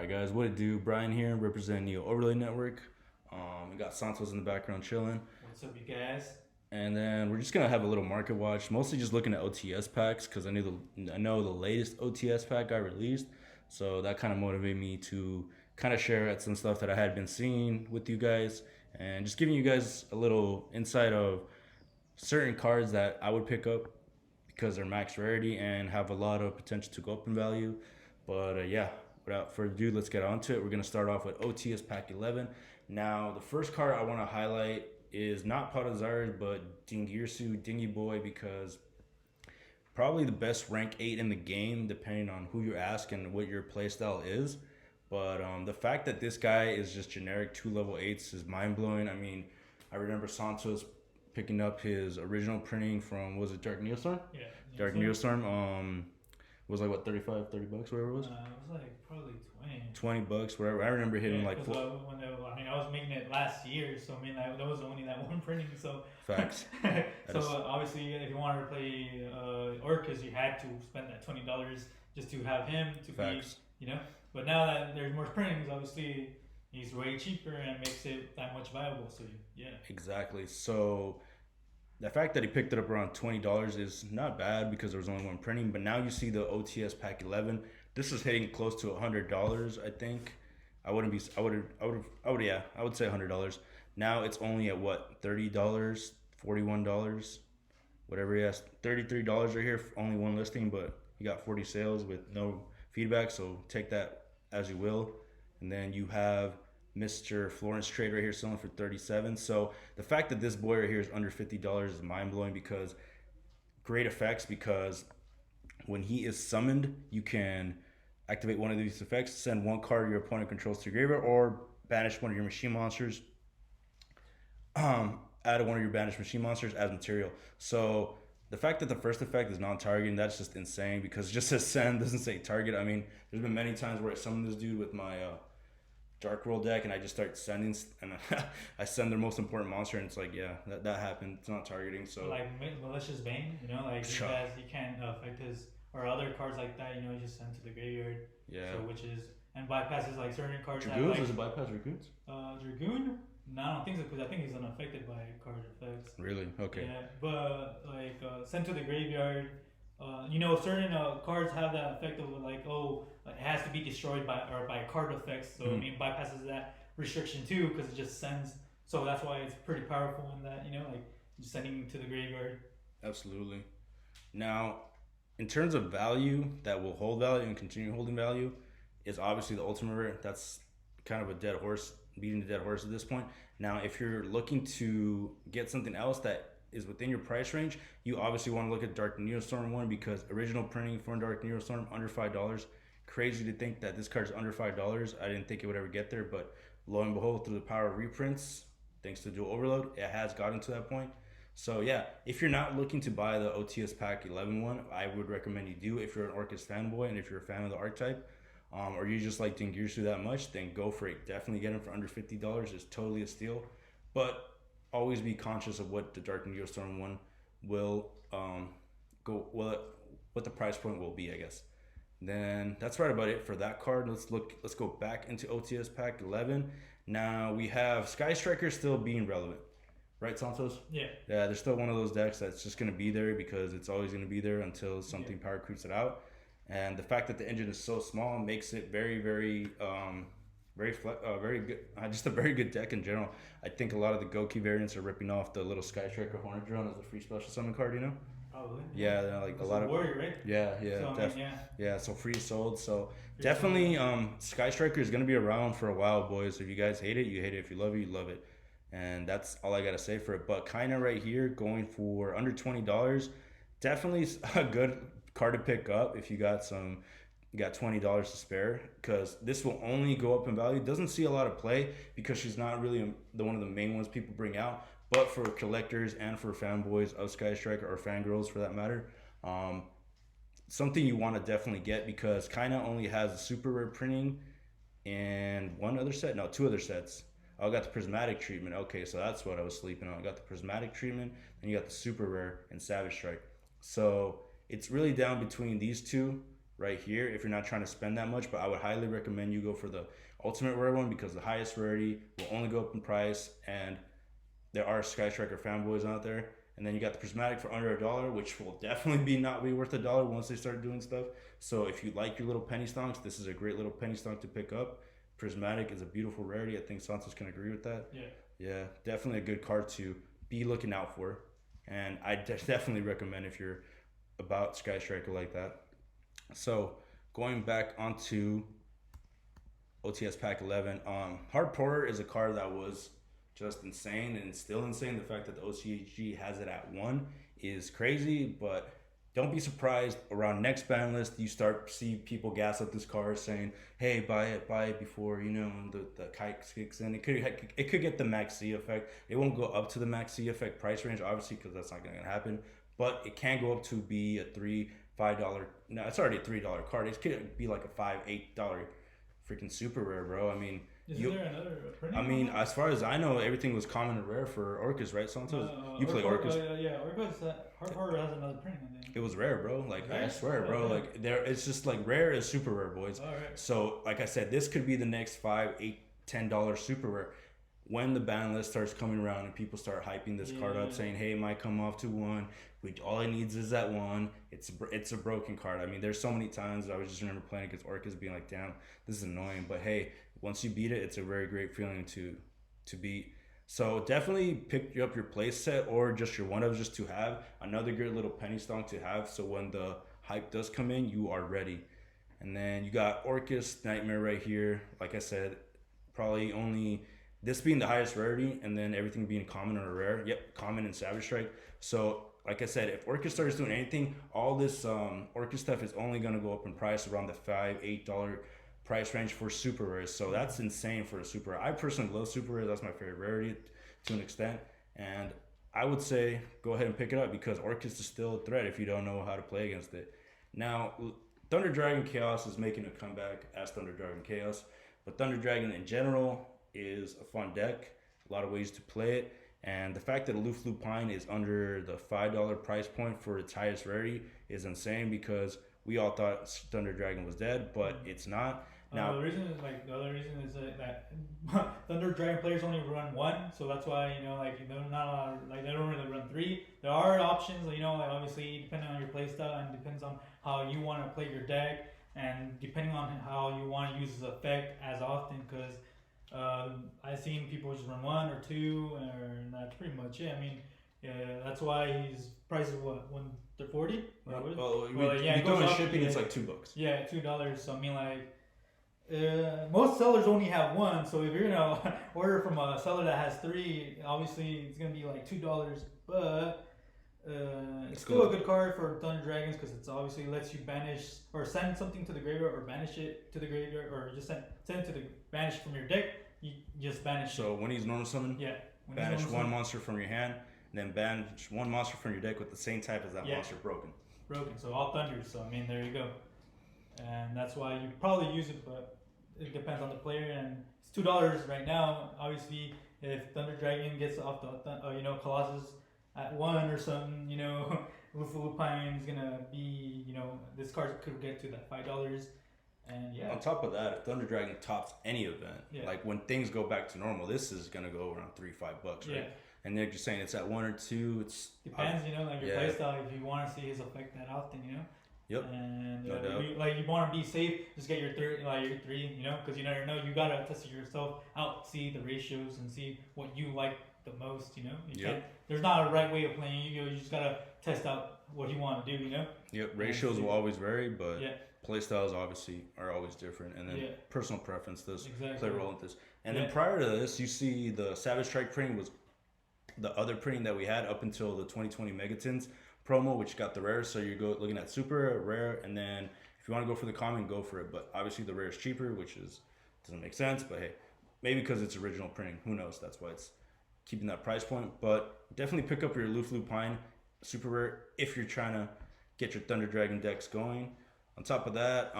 Alright guys, what it do? Brian here, representing Neo Overlay Network. We got Santos in the background chilling. What's up, you guys? And then we're just gonna have a little market watch, mostly just looking at OTS packs because I know the latest OTS pack got released, so that kind of motivated me to kind of share at some stuff that I had been seeing with you guys, and just giving you guys a little insight of certain cards that I would pick up because they're max rarity and have a lot of potential to go up in value. But yeah, without further ado, let's get on to it. We're going to start off with OTS Pack 11. Now, the first card I want to highlight is not Pot of Desires, but Dingirsu, Dingy Boy, because probably the best rank 8 in the game, depending on who you ask and what your playstyle is. But the fact that this guy is just generic 2 level 8s is mind-blowing. I mean, I remember Santos picking up his original printing from, was it Dark Neostorm? Yeah. Dark Neostorm. Was like what, 35, 30 bucks, whatever it was? It was like probably 20. 20 bucks, whatever. I remember hitting like four. I was making it last year, so I mean, that was only that one printing, so. Facts. So obviously, if you wanted to play Orcas, you had to spend that $20 just to have him to Facts. be, But now that there's more printings, obviously, he's way cheaper and makes it that much viable, so yeah. Exactly. So the fact that he picked it up around $20 is not bad because there was only one printing. But now you see the OTS Pack 11. This is hitting close to $100, I think. I would say $100. Now it's only at what, $30, $41, whatever he has. $33 right here, only one listing, but he got 40 sales with no feedback. So take that as you will. And then you have Mr. Florence Trade right here selling for 37. So the fact that this boy right here is under $50 is mind-blowing because great effects, because when he is summoned, you can activate one of these effects, send one card your opponent controls to your graveyard, or banish one of your machine monsters. Add one of your banished machine monsters as material. So the fact that the first effect is non-targeting, that's just insane because it just says send, doesn't say target. I mean, there's been many times where I summoned this dude with my Dark World deck and I just start sending, and I send their most important monster, and it's like, yeah, that happened. It's not targeting. So like Malicious Bane, like he can't affect his or other cards like that. You just send to the graveyard. Yeah. So and bypasses like certain cards. Dragoons? Does it bypass Dragoons? Dragoon? No, I don't think so because I think he's unaffected by card effects. Really? Okay. Yeah, but like sent to the graveyard. Certain cards have that effect of it has to be destroyed by card effects. So I mean, bypasses that restriction too because it just sends. So that's why it's pretty powerful in that just sending to the graveyard. Absolutely. Now, in terms of value that will hold value and continue holding value, is obviously the ultimate rare. That's kind of a dead horse, beating the dead horse at this point. Now, if you're looking to get something else that is within your price range, you obviously want to look at Dark Neostorm one because original printing for Dark Neostorm under $5. Crazy to think that this card's under $5. I didn't think it would ever get there, but lo and behold, through the power of reprints, thanks to Dual Overload, it has gotten to that point. So yeah, if you're not looking to buy the OTS Pack 11 one, I would recommend you do if you're an Orcus fanboy and if you're a fan of the archetype, or you just like Dingirsu that much, then go for it. Definitely get them for under $50. It's totally a steal, but always be conscious of what the Dark Neostorm one will what the price point will be, I guess. Then that's right about it for that card. Let's go back into OTS Pack 11. Now we have Sky Striker still being relevant. Right, Santos? Yeah. Yeah, there's still one of those decks that's just going to be there because it's always going to be there until something power creeps it out. And the fact that the engine is so small makes it very, very, very good. Just a very good deck in general. I think a lot of the Goki variants are ripping off the little Sky Striker Hornet Drone as a free special summon card, Probably. Yeah, like a lot of warrior, right? Yeah, so free sold. So definitely, Sky Striker is going to be around for a while, boys. If you guys hate it, you hate it. If you love it, you love it. And that's all I got to say for it. But kind of right here, going for under $20, definitely a good card to pick up if you got $20 to spare, because this will only go up in value. Doesn't see a lot of play because she's not really one of the main ones people bring out. But for collectors and for fanboys of Sky Striker, or fangirls for that matter, something you want to definitely get, because kind of only has a super rare printing and two other sets. I got the prismatic treatment. Okay, so that's what I was sleeping on. I got the prismatic treatment, and you got the super rare and Savage Strike. So it's really down between these two. right here if you're not trying to spend that much. But I would highly recommend you go for the ultimate rare one because the highest rarity will only go up in price, and there are Sky Striker fanboys out there. And then you got the prismatic for under $1, which will definitely be not be worth $1 once they start doing stuff. So if you like your little penny stonks, this is a great little penny stonk to pick up. Prismatic is a beautiful rarity. I think Santos can agree with that. Yeah. Yeah, definitely a good card to be looking out for. And I definitely recommend if you're about Sky Striker like that. So going back onto OTS Pack 11, Hard Porter is a card that was just insane and still insane. The fact that the OCHG has it at 1 is crazy, but don't be surprised around next ban list you start see people gas up this card saying, "Hey, buy it before the kite kicks in." It could get the Max C effect. It won't go up to the Max C effect price range, obviously, because that's not going to happen. But it can go up to be a $3-5. No, it's already a $3 card. It could be like a $5-8 freaking super rare, bro. I mean. Is there another printing? I mean, as far as I know, everything was common and rare for Orcus, right, Santos? You play Orcus. Yeah, Orcus. Hard Porter has another printing, I think. It was rare, bro. Like, Rare? I swear, bro. Okay. Like, it's just like rare is super rare, boys. All right. So, like I said, this could be the next $5-8-10 super rare. When the ban list starts coming around and people start hyping this card up, saying, "Hey, it might come off to 1. All it needs is that 1." It's a broken card. I mean, there's so many times I was just remember playing against Orcus, being like, "Damn, this is annoying." But hey, once you beat it, it's a very great feeling to beat. So definitely pick up your play set or just your one-ups just to have. Another good little penny stonk to have. So when the hype does come in, you are ready. And then you got Orcus Nightmare right here. Like I said, probably only this being the highest rarity, and then everything being common or rare. Yep, common and Savage Strike. So, like I said, if Orcus starts doing anything, all this Orcus stuff is only going to go up in price around the $5-8 price range for super rares. So that's insane for a super rare. I personally love super rares. That's my favorite rarity to an extent. And I would say go ahead and pick it up because Orcus is still a threat if you don't know how to play against it. Now, Thunder Dragon Chaos is making a comeback as Thunder Dragon Chaos. But Thunder Dragon in general is a fun deck, a lot of ways to play it, and the fact that Aloof Lupine is under the $5 price point for its highest rarity is insane because we all thought Thunder Dragon was dead, but it's not. Now the other reason is that Thunder Dragon players only run 1, so that's why they're not they don't really run 3. There are options, obviously depending on your playstyle and depends on how you want to play your deck and depending on how you want to use this effect as often because. I've seen people just run 1 or 2, and that's pretty much it. I mean, that's why his price is what, $140? Going shipping, it's like $2. Yeah, $2. So I mean, most sellers only have 1. So if you're gonna order from a seller that has 3, obviously it's gonna be like $2. But it's still a good card for Thunder Dragons because it's obviously lets you banish or send something to the graveyard or banish it to the graveyard or just send it to the banish from your deck. You just banish. So when he's normal summon, banish one monster from your hand, and then banish one monster from your deck with the same type as that monster broken. So all thunders. So I mean, there you go. And that's why you probably use it, but it depends on the player. And it's $2 right now. Obviously, if Thunder Dragon gets off the Colossus at 1 or something, Lupine is gonna be, this card could get to that $5. And on top of that, if Thunder Dragon tops any event, like when things go back to normal, this is gonna go around $3-5, right? Yeah. And they're just saying it's at 1 or 2. It's depends, your playstyle. If you want to see his effect that often, Yep. And you want to be safe, just get your 3, because you never know. You gotta test it yourself out, see the ratios, and see what you like the most. There's not a right way of playing. You just gotta test out what you want to do. Yep. Ratios will always vary, but playstyles obviously are always different, and then personal preference does play a role in this. And then prior to this, you see the Savage Strike printing was the other printing that we had up until the 2020 Megatons promo, which got the rare. So you go looking at super rare, and then if you want to go for the common, go for it. But obviously the rare is cheaper, which doesn't make sense. But hey, maybe because it's original printing, who knows? That's why it's keeping that price point. But definitely pick up your Aloof Lupine super rare if you're trying to get your Thunder Dragon decks going. On top of that,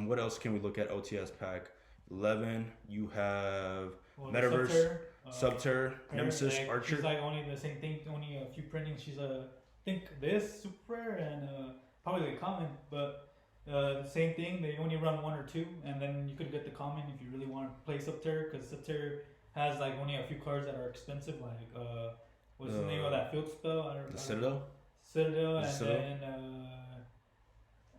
what else can we look at? OTS pack 11. You have Metaverse, Subterror, Nemesis, Archer. She's only the same thing, only a few printings. She's I think this super rare and probably the common, but Same thing. They only run one or two, and then you could get the common if you really want to play Subterra, because Subterra has like only a few cards that are expensive. Like what's the name of that field spell? The Citadel. Citadel, and Citadel? then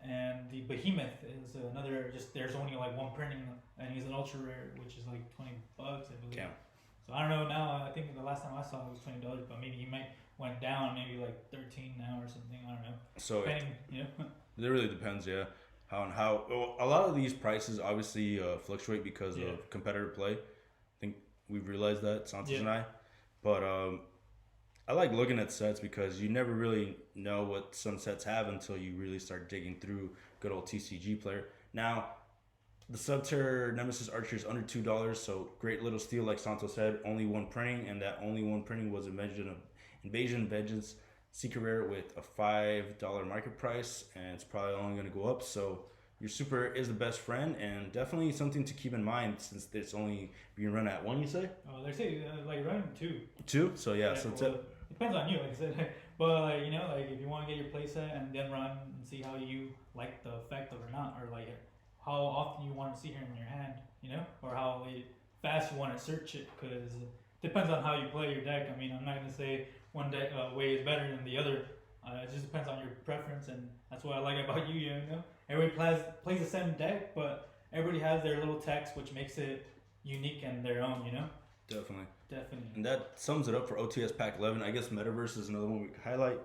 and the Behemoth is another. Just there's only like one printing, and he's an ultra rare, which is like $20, I believe. Yeah. So I don't know now. I think the last time I saw it was $20, but maybe he might went down, maybe like 13 now or something. I don't know. So Depending, you know. it really depends, yeah. How well, a lot of these prices obviously fluctuate because of competitor play. I think we've realized that, Santos and I. But I like looking at sets because you never really know what some sets have until you really start digging through good old TCG player. Now, the Subterra Nemesis Archer is under $2, so great little steal, like Santos said. Only one printing, and that only one printing was Invasion Vengeance Secret Rare with a $5 market price, and it's probably only going to go up. So your super is the best friend, and definitely something to keep in mind since it's only being run at one. You say? Oh, they say like run two. Two? So yeah, so well, it depends on you, like I said. But like you know, like if you want to get your playset and then run and see how you like the effect of it or not, or like how often you want to see it in your hand, you know, or how fast you want to search it, because it depends on how you play your deck. I mean, I'm not gonna say one deck way is better than the other. It just depends on your preference, and that's what I like about you. You know, everybody plays the same deck, but everybody has their little text, which makes it unique and their own. You know. Definitely. Definitely. And that sums it up for OTS Pack 11. I guess Metaverse is another one we could highlight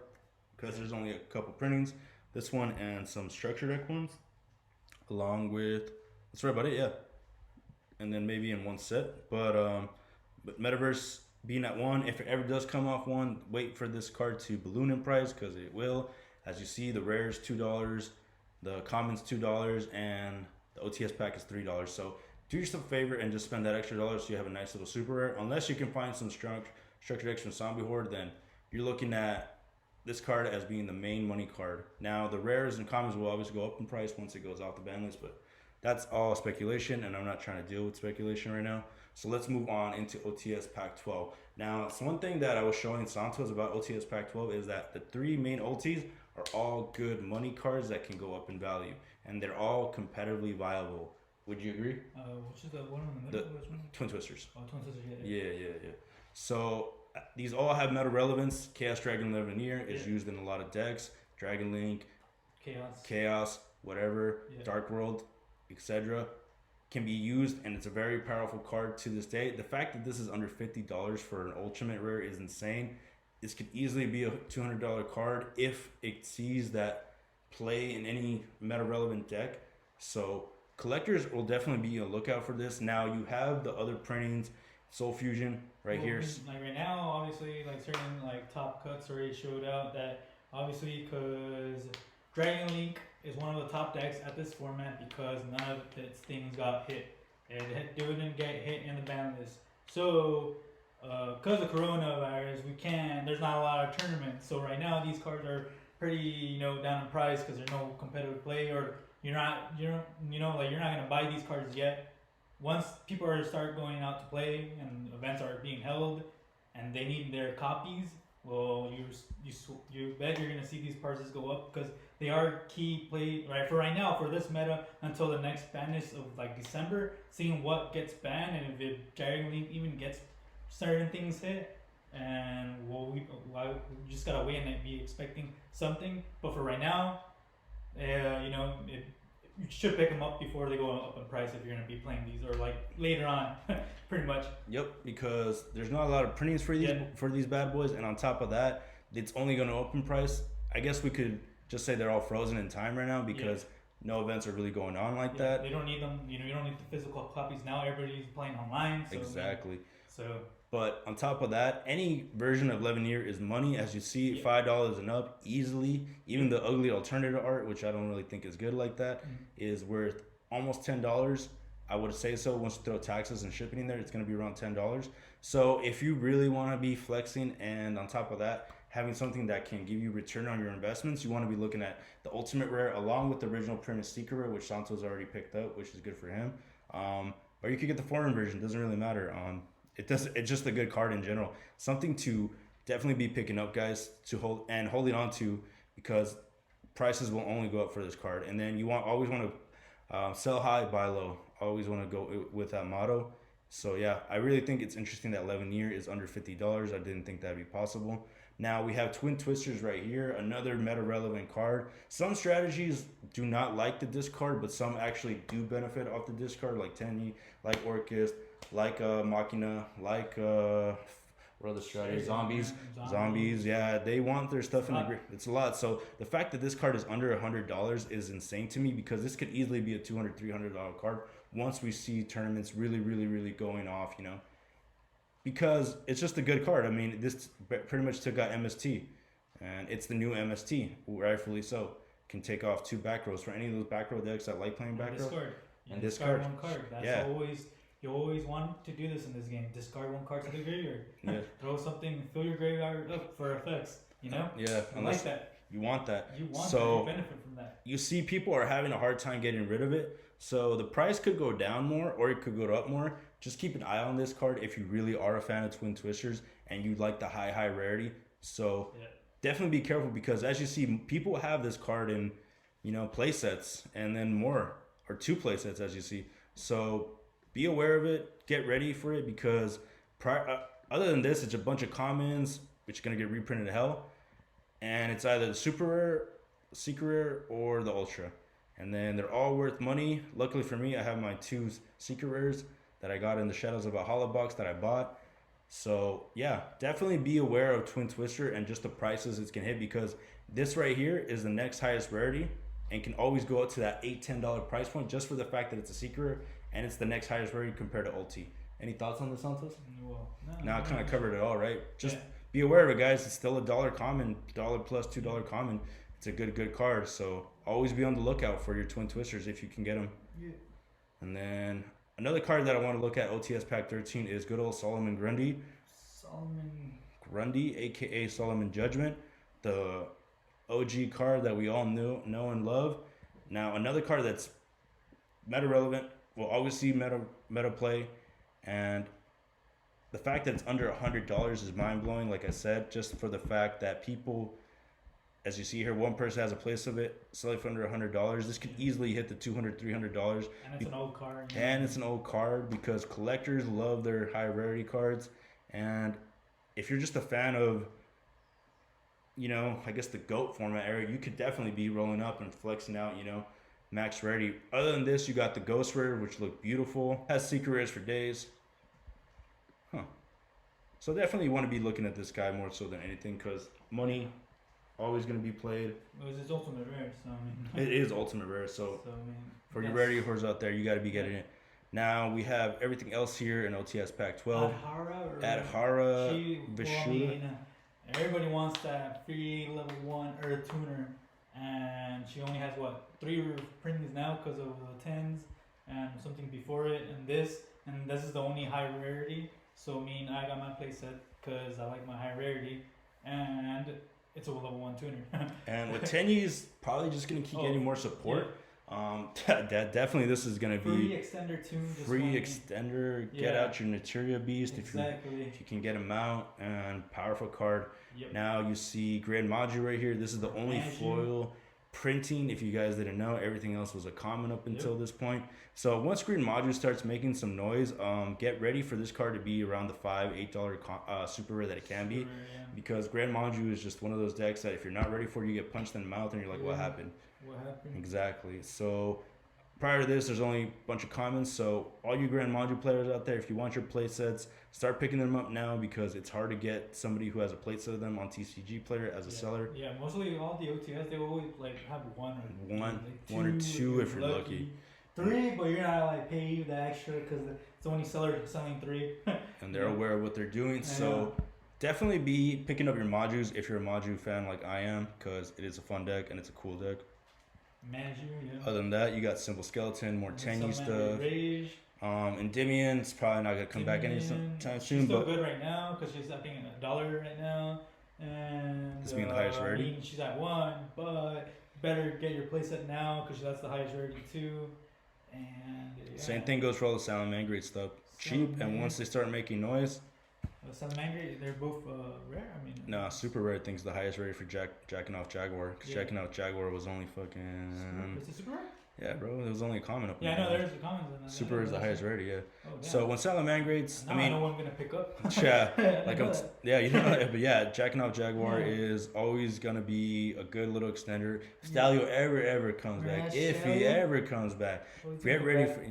because there's only a couple printings. This one and some structure deck ones, along with that's right about it, yeah. And then maybe in one set, but Metaverse being at one, if it ever does come off one, wait for this card to balloon in price because it will. As you see, the rares $2, the commons $2, and the OTS pack is $3. So do yourself a favor and just spend that extra dollar so you have a nice little super rare. Unless you can find some structured decks from Zombie Horde, then you're looking at this card as being the main money card. Now, the rares and commons will always go up in price once it goes off the ban list, but that's all speculation, and I'm not trying to deal with speculation right now. So let's move on into OTS Pack 12. Now, so one thing that I was showing Santos about OTS Pack 12 is that the three main Ultis are all good money cards that can go up in value, and they're all competitively viable. Would you agree? Which is the one in the middle? Twin Twisters. Oh, Twin Twisters, Yeah. So these all have meta relevance. Chaos Dragon Levineer is used in a lot of decks. Dragon Link, Chaos, whatever, Dark World, etc. can be used, and it's a very powerful card to this day. The fact that this is under $50 for an ultimate rare is insane. This could easily be a $200 card if it sees that play in any meta relevant deck. So collectors will definitely be on the lookout for this. Now you have the other printings, Soul Fusion here. Like right now, obviously, like certain like top cuts already showed out that obviously because Dragon Link is one of the top decks at this format because none of its things got hit. It didn't get hit in the ban list. So because of coronavirus, there's not a lot of tournaments. So right now these cards are pretty down in price because there's no competitive play, or you're not gonna buy these cards yet. Once people start going out to play and events are being held and they need their copies, well, you bet you're gonna see these prices go up because they are key play right for right now for this meta until the next ban list of like December, seeing what gets banned and if Dragon Link even gets certain things hit. And we just gotta wait and be expecting something. But for right now, you should pick them up before they go up in price if you're going to be playing these, or like later on, pretty much. Yep, because there's not a lot of printings for these bad boys, and on top of that, it's only going to up in price. I guess we could just say they're all frozen in time right now because no events are really going on like that. They don't need them. You don't need the physical copies now. Everybody's playing online. So, exactly. But on top of that, any version of Levineer is money. As you see, $5 and up easily. Even the ugly alternative art, which I don't really think is good like that, is worth almost $10. I would say so. Once you throw taxes and shipping in there, it's going to be around $10. So if you really want to be flexing, and on top of that, having something that can give you return on your investments, you want to be looking at the Ultimate Rare along with the original print of Secret Rare, which Santos already picked up, which is good for him. Or you could get the foreign version. Doesn't really matter. It's just a good card in general. Something to definitely be picking up, guys, to holding on to, because prices will only go up for this card. And then you always want to sell high, buy low. Always want to go with that motto. So yeah, I really think it's interesting that 11 year is under $50. I didn't think that'd be possible. Now we have Twin Twisters right here, another meta relevant card. Some strategies do not like the discard, but some actually do benefit off the discard, like Tenyi, like Orcus, like Machina, like what other strategies? Zombies. Yeah, they want their stuff in the grid. It's a lot. So the fact that this card is under $100 is insane to me, because this could easily be a $200, $300 card once we see tournaments really going off, you know. Because it's just a good card. I mean, this pretty much took out MST, and it's the new MST, rightfully so. Can take off 2 back rows for any of those back row decks that like playing back row. And discard one card. That's always, you always want to do this in this game. Discard 1 card to the graveyard. Yeah. Throw something, fill your graveyard up for effects. You know. Yeah. I like that. You want that. You want to benefit from that. You see, people are having a hard time getting rid of it. So the price could go down more, or it could go up more. Just keep an eye on this card if you really are a fan of Twin Twisters and you like the high rarity. So definitely be careful, because as you see, people have this card in, you know, play sets, and then more, or 2 play sets, as you see. So be aware of it, get ready for it, because other than this, it's a bunch of commons which are gonna get reprinted to hell, and it's either the super rare, secret rare, or the ultra, and then they're all worth money. Luckily for me, I have my 2 secret rares that I got in the Shadows of a Hollow box that I bought. So yeah, definitely be aware of Twin Twister and just the prices it's gonna hit, because this right here is the next highest rarity and can always go up to that $8-10 price point, just for the fact that it's a secret and it's the next highest rarity compared to Ulti. Any thoughts on this, Santos? Well, now I kind of covered it all, right? Just be aware of it, guys. It's still a $1 common, $1 plus $2 common. It's a good card. So always be on the lookout for your Twin Twisters if you can get them. Yeah. And then another card that I want to look at, OTS Pack 13, is good old Solomon Grundy. Grundy, aka Solomon Judgment, the OG card that we all know and love. Now another card that's meta relevant, will always see meta play, and the fact that it's under $100 is mind blowing. Like I said, just for the fact that people, as you see here, one person has a place of it, sell it for under $100. This could easily hit the $200, $300. And it's an old card. And it's an old card, because collectors love their high rarity cards. And if you're just a fan of, you know, I guess the GOAT format area, you could definitely be rolling up and flexing out, you know, max rarity. Other than this, you got the Ghost Rare, which look beautiful. Has secret rares for days. So definitely you want to be looking at this guy more so than anything, because money always going to be played. Well, it's ultimate rare, so I mean. It is ultimate rare, so I mean, for your rarity whores out there, you got to be getting it. Now we have everything else here in OTS Pack 12. Adhara, Vishuda. Everybody wants that free level 1 Earth Tuner, and she only has what, 3 printings now because of the 10s and something before it, and this is the only high rarity. So I got my playset because I like my high rarity, and it's a level 1 tuner. And with Tenyi's probably just gonna keep getting more support. Definitely this is gonna free be extender too. Free extender. Get out your Materia Beast if you can get him out, and powerful card. Yep. Now you see Grand Maju right here. This is the only foil printing. If you guys didn't know, everything else was a common up until this point. So once Green Maju starts making some noise, get ready for this card to be around the $5-8 super rare that it can be, because Grand Maju is just one of those decks that if you're not ready for it, you get punched in the mouth and you're like, what happened? Exactly. So prior to this, there's only a bunch of commons. So all you Grand Maju players out there, if you want your play sets, start picking them up now, because it's hard to get somebody who has a play set of them on TCG Player as a seller. Yeah, mostly all the OTS, they always like have one or two if you're lucky. 3, but you're not like pay the extra because it's only seller selling 3. And they're aware of what they're doing. So definitely be picking up your Majus if you're a Maju fan like I am, because it is a fun deck and it's a cool deck. Other than that, you got Simple Skeleton, more Tenyi stuff. Endymion's probably not gonna come back anytime soon. She's still good right now because she's I think $1 right now, and this being the highest rarity. She's at 1, but better get your playset now because that's the highest rarity too. And same thing goes for all the Salamangreat stuff. Cheap, and once they start making noise, Salamangre, they're both rare. I mean, No, super rare thing's the highest rated for jacking off Jaguar. Because Yeah. jacking off Jaguar was only fucking. Is it super rare? Yeah, bro. It was only a common up. Yeah, I know there's the comments on that. Super is the highest rated, yeah. Oh, damn. So when Salamangreates, Now I mean, know what I'm gonna pick up. yeah, I like know I'm, that. yeah, you know, but yeah, jacking off Jaguar Yeah. is always gonna be a good little extender. If Stalio ever comes back, Yeah, if he Stalio. ever comes back, get ready for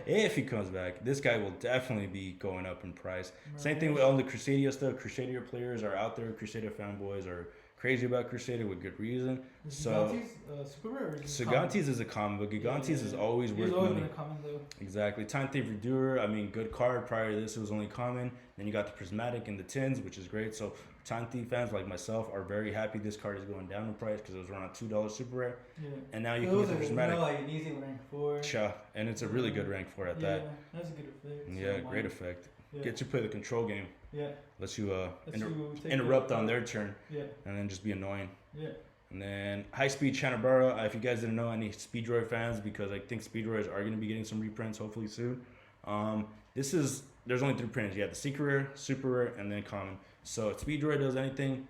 if he comes back, this guy will definitely be going up in price. Same thing with all the Crusadia stuff. Crusadia players are out there. Crusadia fanboys are crazy about Crusadia with good reason. So super rare. Or is it common? Gigantes is a common, but Gigantes is always He's worth always money. been a common though. Exactly. Time Thief Redoer, I mean, good card. Prior to this, it was only common. Then you got the Prismatic and the Tins, which is great. So Time Thief fans like myself are very happy this card is going down in price because it was around $2 super rare. Yeah. And now you can get the Prismatic. Like an easy rank 4. Cha, and it's a really good rank 4 at that. Yeah, that's a good effect. Yeah, So, great effect. Yeah. Gets you play the control game. Yeah. Lets you Let's you take interrupt on their turn. Yeah. And then just be annoying. Yeah. And then High Speed Chanabara. If you guys didn't know, any Speedroid fans, because I think Speedroids are going to be getting some reprints hopefully soon. There's only 3 prints. You have the Secret Rare, Super Rare, and then Common. So if Speedroid does anything,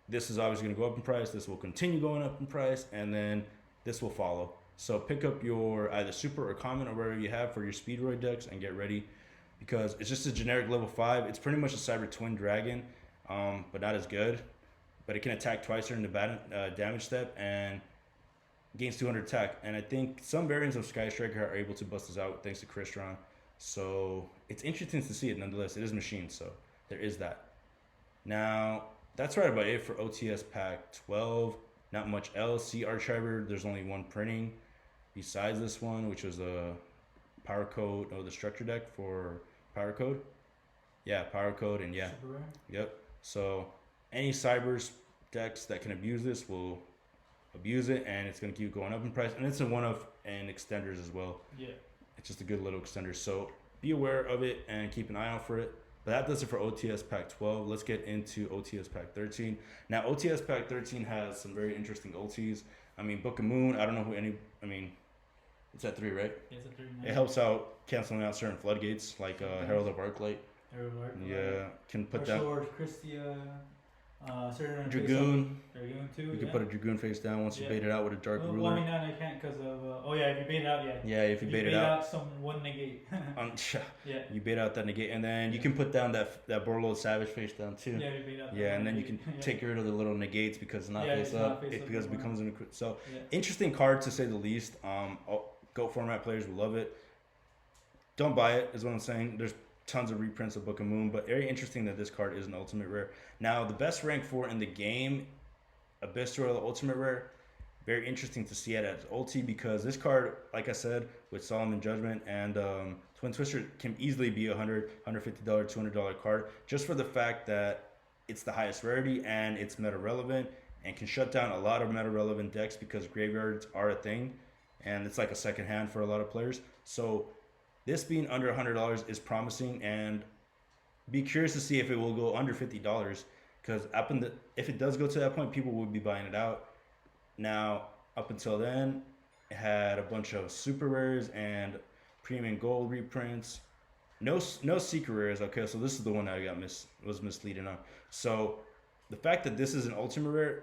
this is obviously going to go up in price. This will continue going up in price, and then this will follow. So pick up your either Super or Common or whatever you have for your Speedroid decks and get ready, because it's just a generic level 5. It's pretty much a Cyber Twin Dragon, but not as good. But it can attack twice during the damage step and gains 200 attack. And I think some variants of Sky Striker are able to bust this out thanks to Crystron. So it's interesting to see it nonetheless. It is machine, so there is that. Now, that's right about it for OTS Pack 12. Not much else. See Archiver, there's only 1 printing besides this one, which was a Power Code, the structure deck for Power Code. Yeah, Power Code, and yeah. Super rare. Yep. So any Cybers decks that can abuse this will abuse it, and it's going to keep going up in price. And it's a one-of and extenders as well. Yeah. It's just a good little extender. So be aware of it and keep an eye out for it. But that does it for OTS Pack 12. Let's get into OTS Pack 13. Now, OTS Pack 13 has some very interesting ultis. I mean, Book of Moon, I don't know who it's at 3, right? Yeah, it's a 3. It helps out canceling out certain floodgates, like Herald of Arclight. Yeah, can put down Sword, Christia, certain Dragoon. Dragoon too. You can put a Dragoon face down once you bait it out with a Dark Well, Ruler. I mean, now I can't because of. If you bait it out, yeah. Yeah, if you bait it out. some one negate. Yeah. You bait out that negate, and then you can put down that Borlo Savage face down too. Yeah, you bait out. Yeah, and then you can take rid of the little negates because it's not face up. Because it becomes an so interesting card to say the least. GOAT format players will love it. Don't buy it, is what I'm saying. There's tons of reprints of Book of Moon, but very interesting that this card is an ultimate rare. Now, the best rank 4 in the game, Abyss Royal Ultimate Rare. Very interesting to see it as ulti, because this card, like I said, with Solomon Judgment and Twin Twister, can easily be $100, $150, $200 card, just for the fact that it's the highest rarity and it's meta relevant and can shut down a lot of meta relevant decks because graveyards are a thing and it's like a second hand for a lot of players. So this being under $100 is promising, and be curious to see if it will go under $50, because if it does go to that point, people will be buying it out. Now, up until then, it had a bunch of super rares and premium gold reprints. No secret rares. Okay, so this is the one that I was misleading on. So the fact that this is an ultimate rare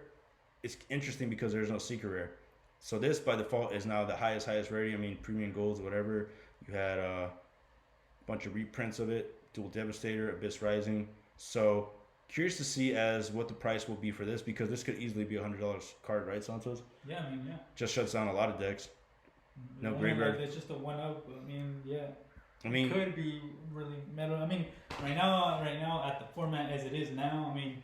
is interesting because there's no secret rare. So this by default is now the highest rarity. I mean, premium golds, whatever. You had a bunch of reprints of it, Dual Devastator, Abyss Rising. So curious to see as what the price will be for this, because this could easily be $100 card, right, Santos? Yeah, I mean, yeah. Just shuts down a lot of decks. No Yeah, graveyard. It's just a one up. I mean, yeah. I mean, it could be really metal. I mean, right now at the format as it is now, I mean,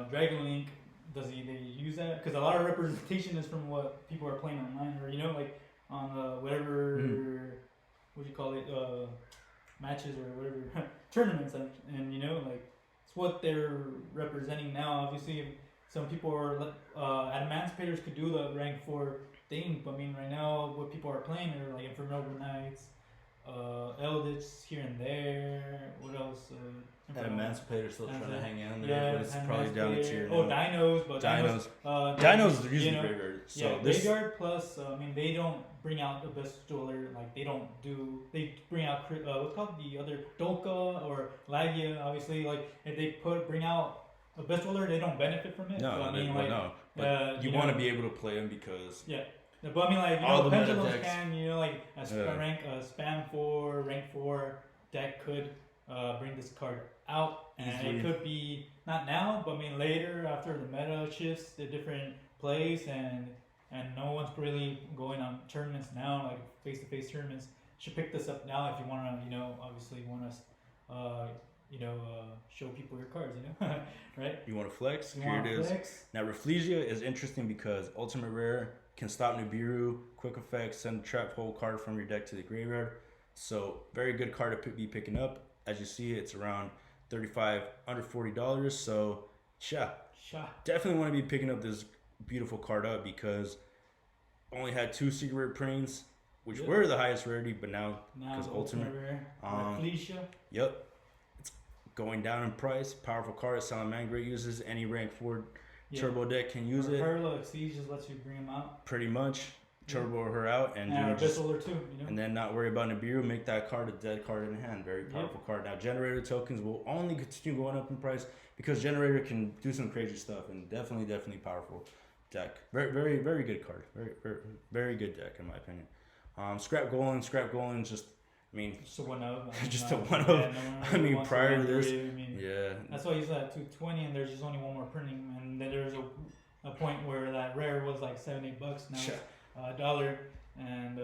Dragon Link, does they use that? Because a lot of representation is from what people are playing online, or like on whatever what do you call it, matches or whatever tournaments, and like it's what they're representing now. Obviously, some people are adamantics could do the rank 4 thing, but I mean right now what people are playing are like Infernal Knights, Eldritch here and there. What else? And Emancipator still trying to hang in there, Yeah, but it's probably down to tier. Oh, Dinos, but Dinos. they Dinos use, are usually graveyard. So yeah, this graveyard plus. I mean, they don't bring out the best dueler. Like they don't do. They bring out what's called the other Dolka or Lagia. Obviously, like if they bring out a best dueler, they don't benefit from it. no, so, I mean, like, no. But you want to be able to play them because yeah. But I mean, like, all the meta Pendulums decks. can, like a spam 4, rank 4 deck could bring this card out, and Easily. it could be not now, but I mean later after the meta shifts to different plays, and no one's really going on tournaments now, like face-to-face tournaments. Should pick this up now if you want to, obviously want to, show people your cards, right? You want to flex? You Here want it to is. flex? Now, Rafflesia is interesting because Ultimate Rare can stop Nibiru, quick effect, send a trap hole card from your deck to the graveyard. So, very good card to be picking up. As you see, it's around $35, under $40. So, yeah, definitely want to be picking up this beautiful card up because only had 2 secret rare printings, which were the highest rarity, but now because Ultimate Rare, Rafflesia. Yep. It's going down in price. Powerful card. Salamander uses any rank 4 turbo deck can use it. Her Siege just lets you bring them out. Pretty much. Turbo her out and too, and then not worry about Nibiru, make that card a dead card in hand. Very powerful card. Now generator tokens will only continue going up in price because generator can do some crazy stuff and definitely powerful deck. Very good card. Very good deck in my opinion. Scrap Golem just just a one of. Just a one of. Prior to this, that's why he's at 220, and there's just only one more printing, and then there's a point where that rare was like $7-8 now. It's $1, and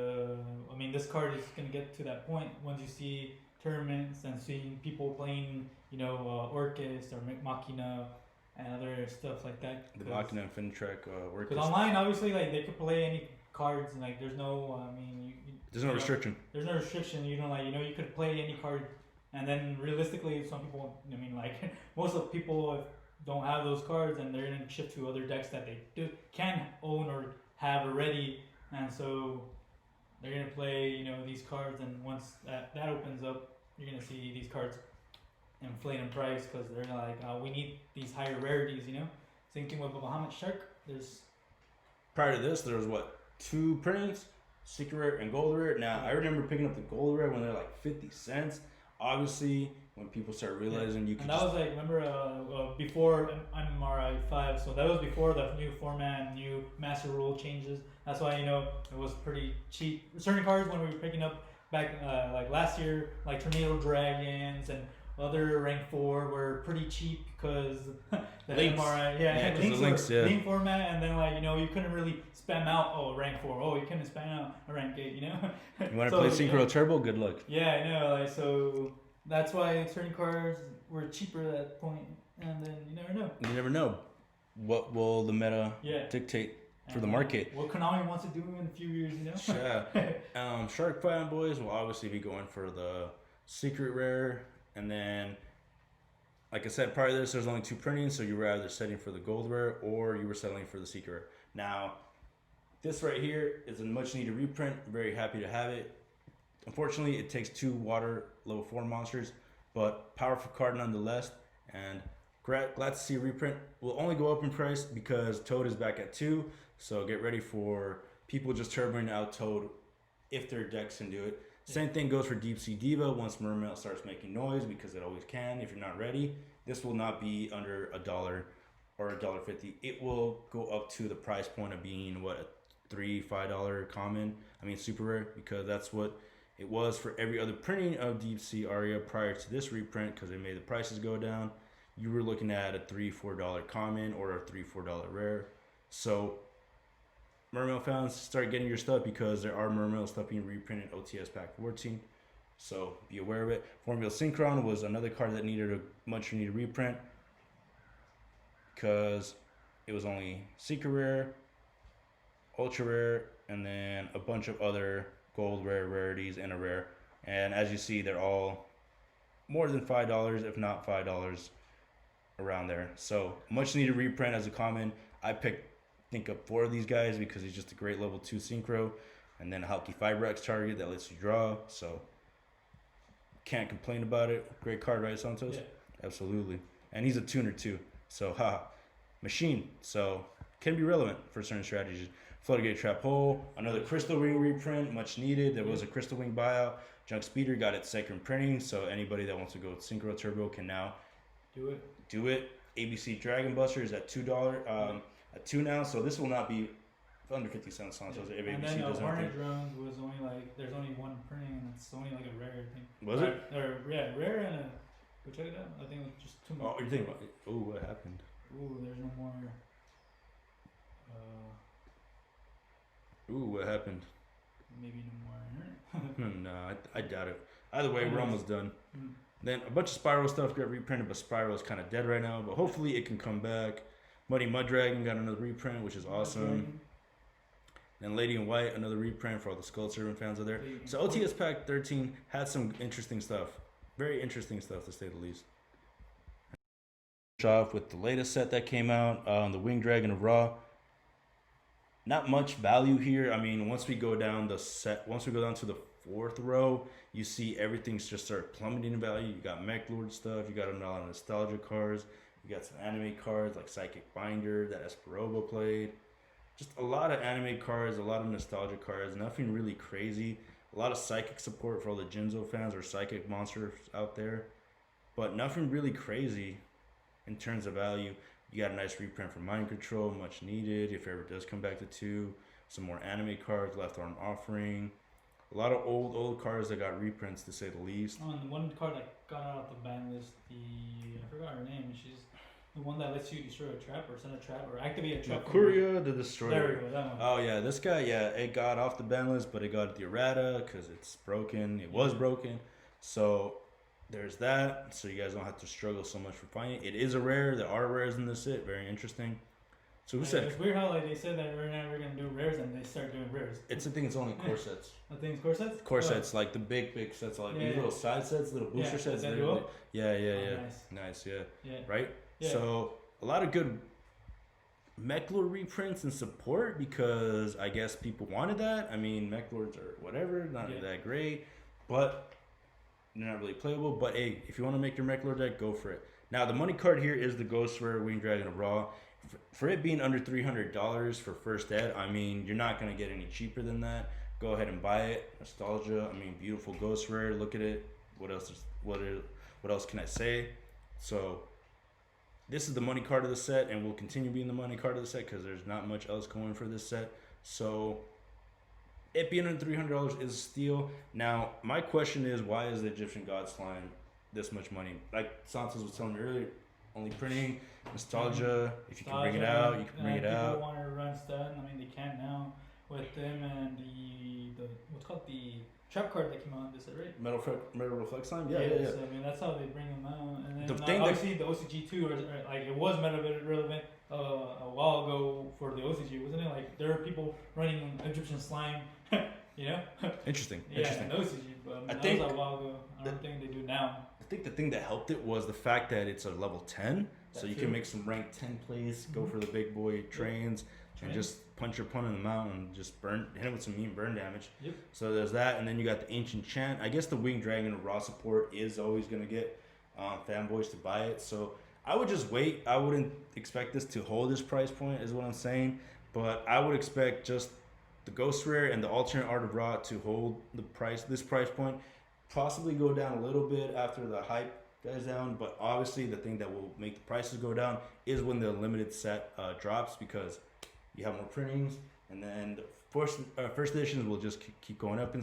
this card is gonna get to that point once you see tournaments and seeing people playing, Orcus or Machina and other stuff like that. The Machina and Fintrack Orcus. Because online, obviously, like they could play any cards, and like there's no, there's no restriction. There's no restriction. You could play any card, and then realistically, some people, most of the people don't have those cards, and they're gonna shift to other decks that they can own or have already, and so they're gonna play, these cards, and once that opens up, you're gonna see these cards inflate in price because they're like, we need these higher rarities, Same thing with Bahamut Shark. Prior to this, there was 2 printings, secret rare and gold rare. Now I remember picking up the gold rare when they're like 50 cents. Obviously, when people start realizing you can. And that was like, remember, before MRI 5, so that was before the new format and new master rule changes. That's why it was pretty cheap. Certain cards when we were picking up back like last year, like Tornado Dragons and other rank 4 were pretty cheap because the links. MRI, link format, and then you couldn't really spam out rank 4. You couldn't spam out a rank 8. You want to play Synchro Turbo? Good luck. Yeah, I know. So that's why certain cards were cheaper at that point, and then you never know. You never know. What will the meta dictate for the market? What Konami wants to do in a few years, Shark Fan Boys will obviously be going for the secret rare. And then, like I said, prior to this, there's only 2 printings, so you were either setting for the gold rare or you were settling for the secret rare. Now, this right here is a much-needed reprint. I'm very happy to have it. Unfortunately, it takes 2 water level 4 monsters, but powerful card nonetheless. And glad to see a reprint. Will only go up in price because Toad is back at 2, so get ready for people just turboing out Toad if their decks can do it. Same thing goes for Deep Sea Diva once Mermail starts making noise because it always can if you're not ready. This will not be under $1 or $1.50. It will go up to the price point of being a $3-5 common. Super rare, because that's what it was for every other printing of Deep Sea Aria prior to this reprint because they made the prices go down. You were looking at a $3-4 common or a $3-4 rare. So Mermail fans, start getting your stuff because there are Mermail stuff being reprinted OTS Pack 14. So be aware of it. Formula Synchron was another card that needed a much needed reprint because it was only secret rare, ultra rare, and then a bunch of other gold rare rarities and a rare. And as you see, they're all more than $5, if not $5 around there. So much needed reprint as a common. I think up 4 of these guys because he's just a great level 2 synchro, and then a Halki Fibrax target that lets you draw. So Can't complain about it. Great card, right, Santos? Yeah. Absolutely. And he's a tuner too. So, machine. So, can be relevant for certain strategies. Floodgate Trap Hole, another Crystal Wing reprint, much needed. There was a Crystal Wing buyout. Junk Speeder got its second printing, so anybody that wants to go with Synchro Turbo can now do it. ABC Dragon Buster is at $2, at 2 now, so this will not be under 50 cents. So Yeah. if And ABC then doesn't Hornet Drones was only like, there's only one printing, and it's only like a rare thing. Was it? Or yeah, rare and a. Go check it out. I think it's just 2 more. Oh, you think about it? Oh, what happened? Ooh, there's no more. Ooh, what happened? Maybe no more. No, I doubt it. Either way, we're almost done. Mm. Then a bunch of Spiral stuff got reprinted, but Spiral is kind of dead right now. But hopefully it can come back. Muddy Mud Dragon got another reprint, which is awesome. Then Lady in White, another reprint for all the Skull Servant fans out there. So OTS Pack 13 had some interesting stuff. Very interesting stuff, to say the least. Off with the latest set that came out, the Winged Dragon of Ra. Not much value here. I mean, once we go down to the 4th row, you see everything's just start plummeting in value. You got Mech Lord stuff. You got a lot of nostalgia cards. You got some anime cards like Psychic Binder that Esperoba played. Just a lot of anime cards, a lot of nostalgia cards. Nothing really crazy. A lot of Psychic support for all the Jinzo fans or Psychic monsters out there. But nothing really crazy in terms of value. You got a nice reprint for Mind Control, much needed if it ever does come back to 2. Some more anime cards left on offering. A lot of old cards that got reprints, to say the least. Oh, and the one card that got out of the ban list, I forgot her name. She's the one that lets you destroy a trap or send a trap or activate a trap. Makuria the Destroyer. There we go, that one. Oh yeah, this guy, it got off the ban list, but it got the errata because it's broken. It was broken. So there's that. So you guys don't have to struggle so much for finding it. It is a rare. There are rares in this set. Very interesting. So who said? It's weird how like they said that we're never gonna do rares and they start doing rares. It's a thing. It's only core sets. I think it's core sets. Core sets, like the big sets, like these little side sets, little booster sets. That do up? Yeah. Nice. Yeah. Right. Yeah. So a lot of good Mechlord reprints and support because I guess people wanted that. I mean, Mechlords are whatever, not that great, but they're not really playable. But hey, if you want to make your Mechlord deck, go for it. Now the money card here is the Ghost Rare Winged Dragon of Ra. For it being under $300 for first ed, I mean, you're not gonna get any cheaper than that. Go ahead and buy it. Nostalgia. I mean, beautiful Ghost Rare. Look at it. What else can I say? So this is the money card of the set, and will continue being the money card of the set because there's not much else going for this set. So it being under $300 is a steal. Now, my question is, why is the Egyptian God Slime this much money? Like Santos was telling me earlier, only printing, nostalgia. If you can bring it out, you can bring it out. People want to run stun. I mean, they can now with them and the what's called the trap card that came out. This set, right? Metal Reflex Slime. Yeah. So, I mean, that's how they bring them out. And then The thing obviously the OCG too, like it was meta relevant a while ago for the OCG, wasn't it? Like there are people running Egyptian slime, you know. Interesting. Yeah, an OCG, but I think that was a while ago. I don't think they do now. I think the thing that helped it was the fact that it's a level 10, so you can make some rank 10 plays, go for the big boy trains, and just punch your opponent in the mount and just hit him with some mean burn damage. Yep. So there's that, and then you got the Ancient Chant. I guess the Winged Dragon Raw support is always going to get fanboys to buy it, so I would just wait. I wouldn't expect this to hold this price point, is what I'm saying, but I would expect just the Ghost Rare and the Alternate Art of Ra to hold this price point. Possibly go down a little bit after the hype dies down, but obviously the thing that will make the prices go down is when the limited set drops, because you have more printings, and then the first editions will just keep going up in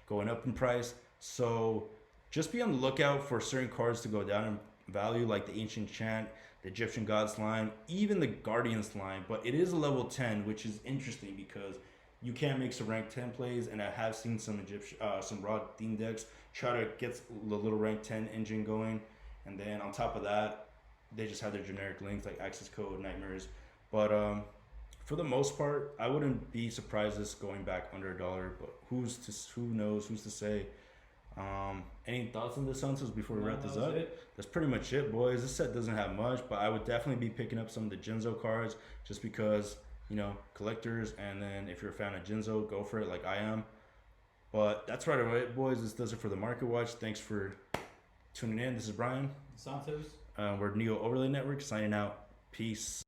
going up in price. So just be on the lookout for certain cards to go down in value, like the Ancient Chant, the Egyptian God Slime, even the Guardian Slime. But it is a level 10, which is interesting because you can make some rank 10 plays, and I have seen some raw theme decks try to get the little rank 10 engine going, and then on top of that, they just have their generic links like access code, nightmares. But for the most part, I wouldn't be surprised this going back under $1. But who knows? Who's to say? Any thoughts on this, Santos, before we wrap this up? That's pretty much it, boys. This set doesn't have much, but I would definitely be picking up some of the Jinzo cards just because, collectors, and then if you're a fan of Jinzo, go for it like I am. But that's right away, boys. This does it for the Market Watch. Thanks for tuning in. This is Brian. Santos. We're Neo Overlay Network signing out. Peace.